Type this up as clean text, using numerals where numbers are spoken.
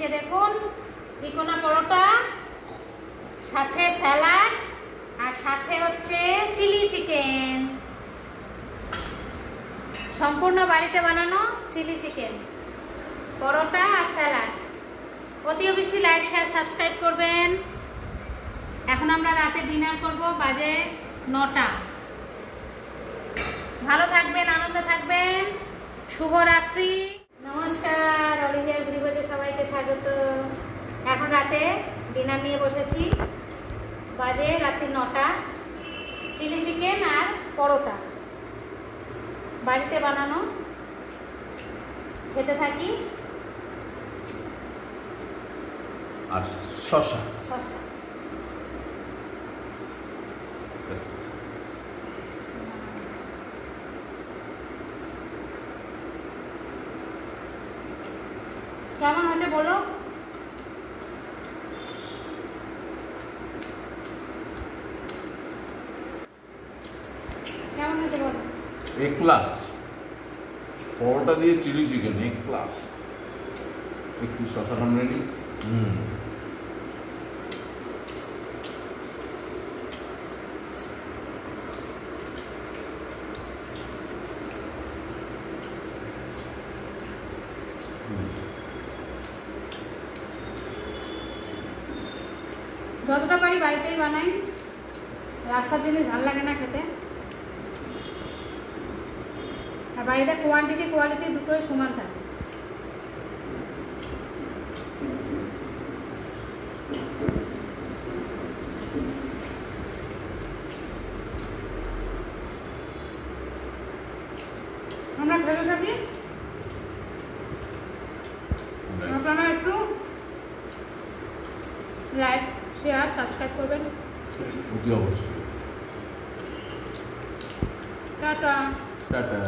যে দেখুন ত্রিকোণা পরোটা, সাথে স্যালাড, আর সাথে হচ্ছে চিলি চিকেন, সম্পূর্ণ বাড়িতে বানানো চিলি চিকেন, পরোটা আর স্যালাড। অতি অবশ্যই লাইক শেয়ার সাবস্ক্রাইব করবেন। এখন আমরা রাতে ডিনার করব, বাজে 9টা। ভালো থাকবেন, আনন্দে থাকবেন। শুভরাত্রি। নমস্কার, অলিভিয়ার ভিডিওতে সবাইকে স্বাগত। এখন রাতে ডিনার নিয়ে বসেছি, বাজে রাত্রি 9টা। চিলি চিকেন আর পরোটা বাড়িতে বানানো, খেতে থাকি। আর শসা শসা কেমন হয়েছে বলো? কেমন হয়েছে বলো? এক ক্লাস পরোটা দিয়ে চিলি চিকেন, এক ক্লাস। একটু শসা কামড়ে নিই। যতটা পারি বাড়িতেই বানাই, রাস্তার জিনিস ভালো লাগে না খেতে। আর বাড়িতে কোয়ালিটি দুটোই সমান থাকে। আমরা খেতে থাকি, আপনারা একটু লাইক শেয়ার সাবস্ক্রাইব করবেন। অতি অবশ্যই। Tata tata.